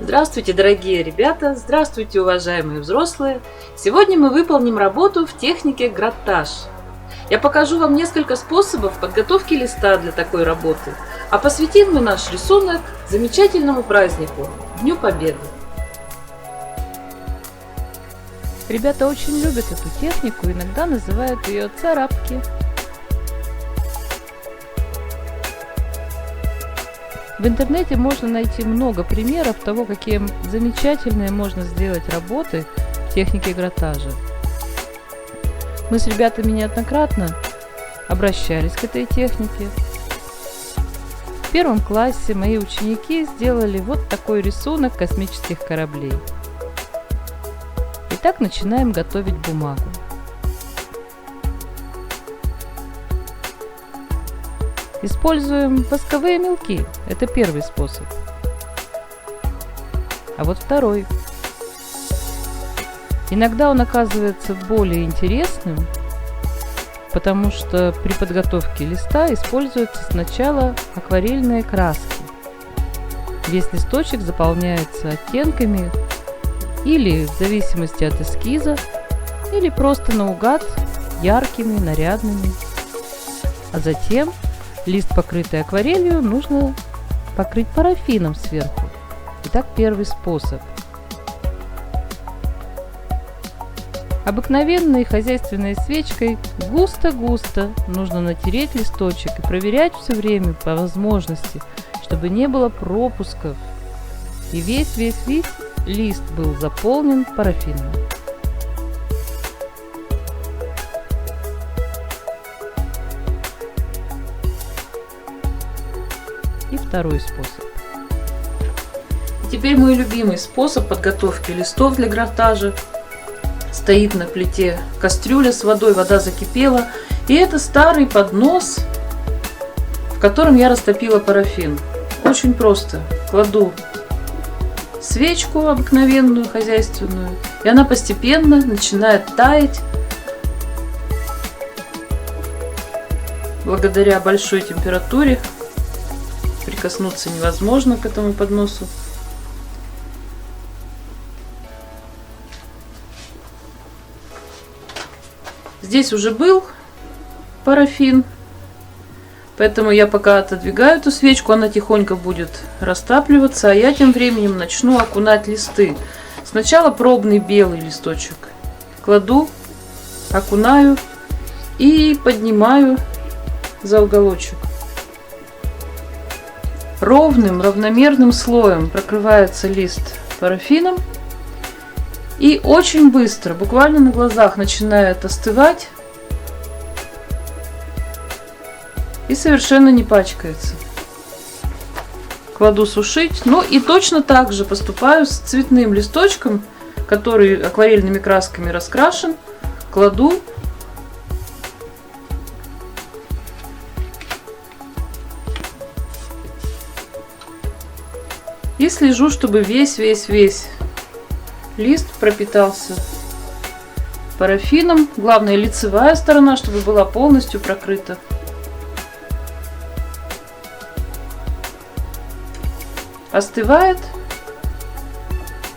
Здравствуйте, дорогие ребята! Здравствуйте, уважаемые взрослые! Сегодня мы выполним работу в технике гратаж. Я покажу вам несколько способов подготовки листа для такой работы, а посвятим мы наш рисунок замечательному празднику – Дню Победы. Ребята очень любят эту технику, иногда называют ее царапки. В интернете можно найти много примеров того, какие замечательные можно сделать работы в технике гратажа. Мы с ребятами неоднократно обращались к этой технике. В первом классе мои ученики сделали вот такой рисунок космических кораблей. Итак, начинаем готовить бумагу. Используем восковые мелки. Это первый способ. А вот второй. Иногда он оказывается более интересным, потому что при подготовке листа используются сначала акварельные краски. Весь листочек заполняется оттенками или в зависимости от эскиза, или просто наугад яркими, нарядными. А затем лист, покрытый акварелью, нужно покрыть парафином сверху. Итак, первый способ. Обыкновенной хозяйственной свечкой густо-густо нужно натереть листочек и проверять все время по возможности, чтобы не было пропусков. И весь лист был заполнен парафином. И второй способ. Теперь мой любимый способ подготовки листов для гратажа. Стоит на плите кастрюля с водой, вода закипела, и это старый поднос, в котором я растопила парафин. Очень просто. Кладу свечку обыкновенную, хозяйственную, и она постепенно начинает таять. Благодаря большой температуре прикоснуться невозможно к этому подносу. Здесь уже был парафин, поэтому я пока отодвигаю эту свечку, она тихонько будет растапливаться, а я тем временем начну окунать листы. Сначала пробный белый листочек кладу, окунаю и поднимаю за уголочек. Ровным, равномерным слоем прокрывается лист парафином. И очень быстро, буквально на глазах, начинает остывать и совершенно не пачкается. Кладу сушить. Ну и точно так же поступаю с цветным листочком, который акварельными красками раскрашен. Кладу. И слежу, чтобы весь лист пропитался парафином. Главное, лицевая сторона, чтобы была полностью прокрыта. Остывает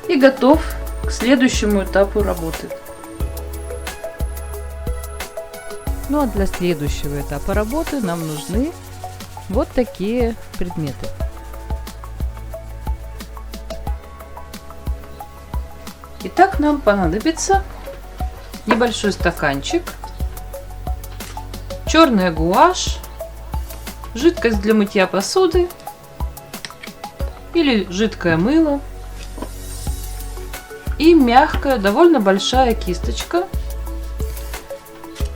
и готов к следующему этапу работы. Ну а для следующего этапа работы нам нужны вот такие предметы. Итак, нам понадобится небольшой стаканчик, черная гуашь, жидкость для мытья посуды или жидкое мыло и мягкая, довольно большая кисточка.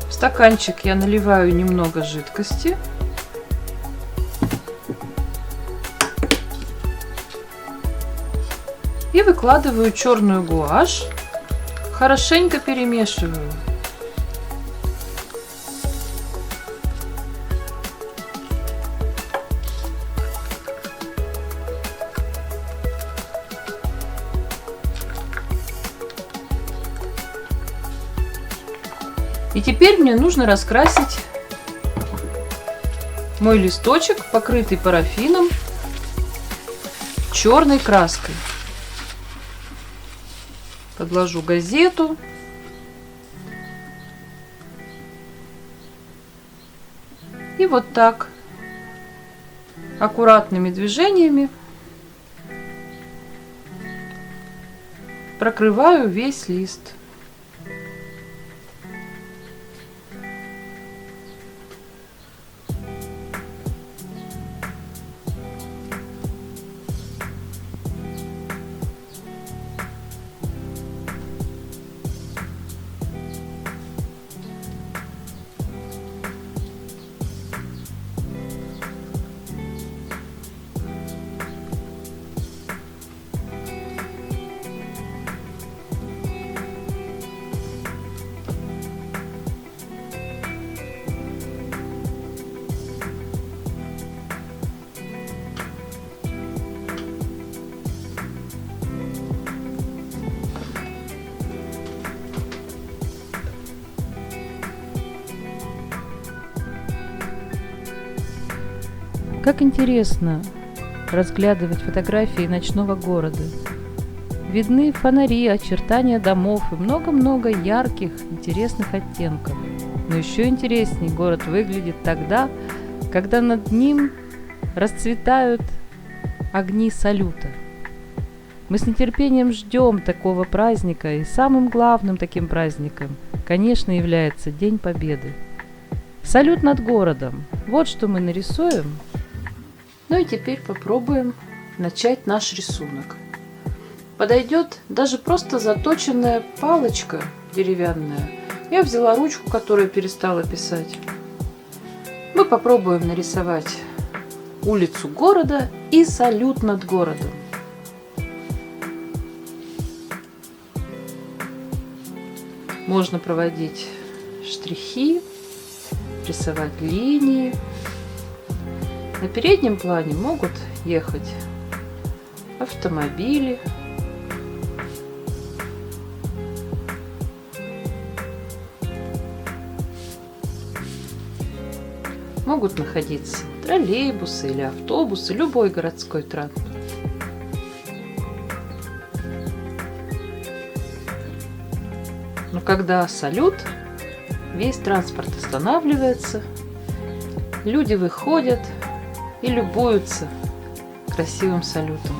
В стаканчик я наливаю немного жидкости. И выкладываю черную гуашь, хорошенько перемешиваю. И теперь мне нужно раскрасить мой листочек, покрытый парафином, черной краской. Подложу газету. И вот так аккуратными движениями прокрываю весь лист. Как интересно разглядывать фотографии ночного города. Видны фонари, очертания домов и много-много ярких, интересных оттенков. Но еще интереснее город выглядит тогда, когда над ним расцветают огни салюта. Мы с нетерпением ждем такого праздника, и самым главным таким праздником, конечно, является День Победы. Салют над городом. Вот что мы нарисуем. Ну и теперь попробуем начать наш рисунок. Подойдет даже просто заточенная палочка деревянная. Я взяла ручку, которую перестала писать. Мы попробуем нарисовать улицу города и салют над городом. Можно проводить штрихи, рисовать линии. На переднем плане могут ехать автомобили. Могут находиться троллейбусы или автобусы, любой городской транспорт. Но когда салют, весь транспорт останавливается, люди выходят и любуются красивым салютом.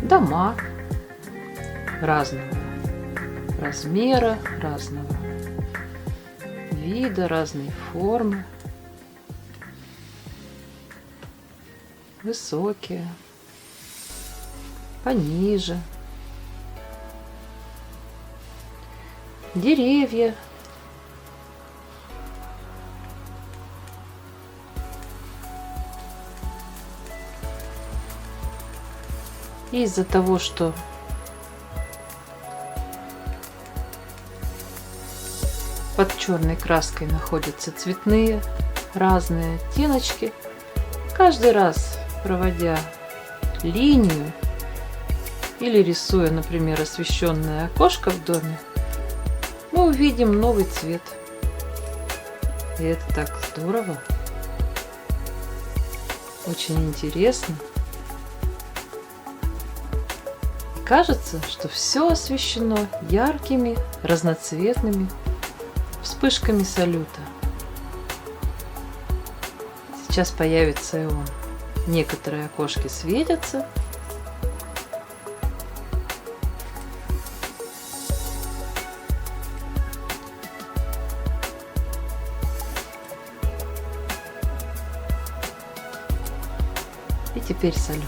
Дома разного размера, разного вида, разной формы, высокие, пониже. Деревья. И из-за того, что под черной краской находятся цветные разные оттеночки, каждый раз проводя линию или рисуя, например, освещенное окошко в доме, мы увидим новый цвет. И это так здорово, очень интересно. И кажется, что все освещено яркими, разноцветными вспышками салюта. Сейчас появится и он. Некоторые окошки светятся. И теперь салют.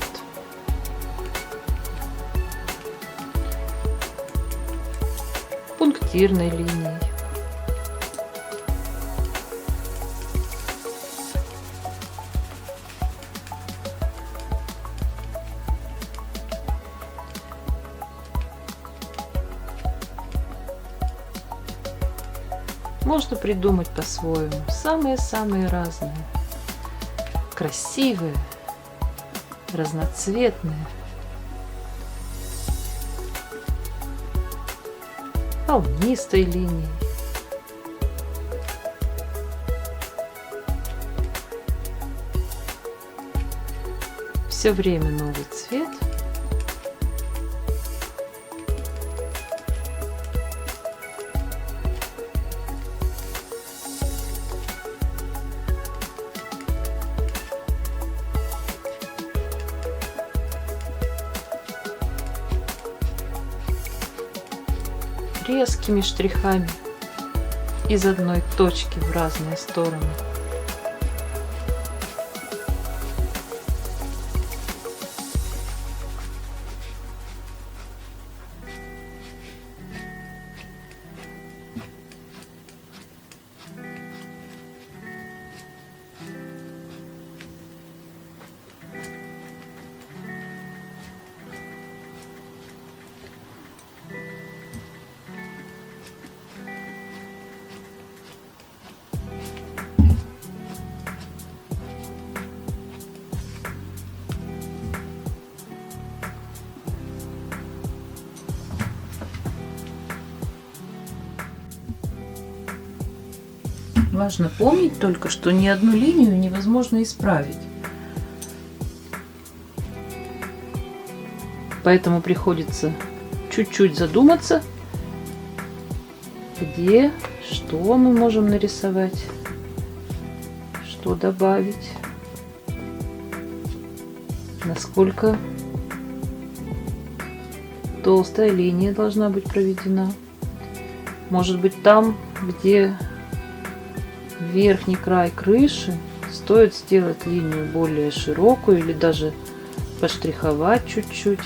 Пунктирной линией. Можно придумать по-своему самые-самые разные, красивые, разноцветные, волнистой линией, Все время новый цвет. Резкими штрихами из одной точки в разные стороны. Важно помнить только, что ни одну линию невозможно исправить. Поэтому приходится чуть-чуть задуматься, где, что мы можем нарисовать, что добавить, насколько толстая линия должна быть проведена. Может быть, там, где верхний край крыши, стоит сделать линию более широкую или даже поштриховать чуть-чуть.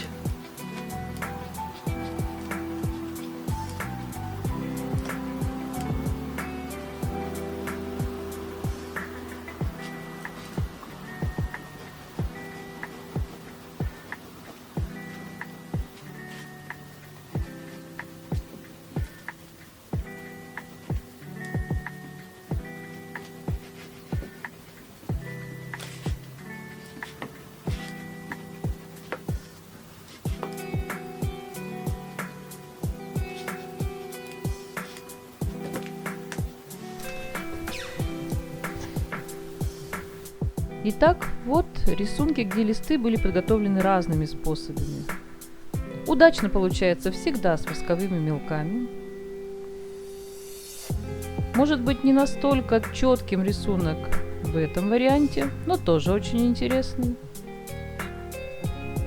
Итак, вот рисунки, где листы были подготовлены разными способами. Удачно получается всегда с восковыми мелками. Может быть, не настолько четким рисунок в этом варианте, но тоже очень интересный.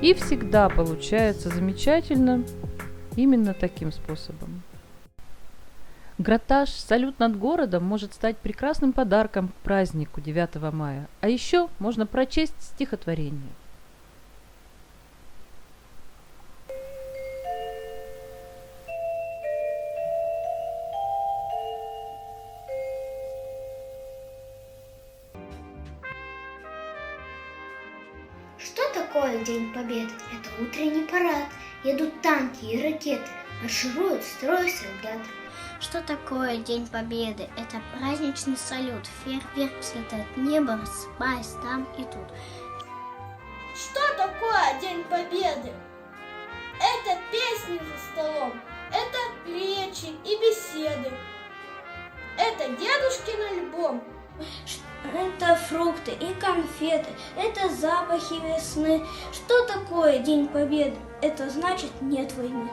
И всегда получается замечательно именно таким способом. Гратаж «Салют над городом» может стать прекрасным подарком к празднику 9 мая. А еще можно прочесть стихотворение. Что такое День Победы? Это утренний парад. Едут танки и ракеты, маршируют строи солдат. Что такое День Победы? Это праздничный салют. Фейерверк взлетает в небо, рассыпаясь там и тут. Что такое День Победы? Это песни за столом, это речи и беседы. Это дедушкин альбом. Это фрукты и конфеты, это запахи весны. Что такое День Победы? Это значит нет войны.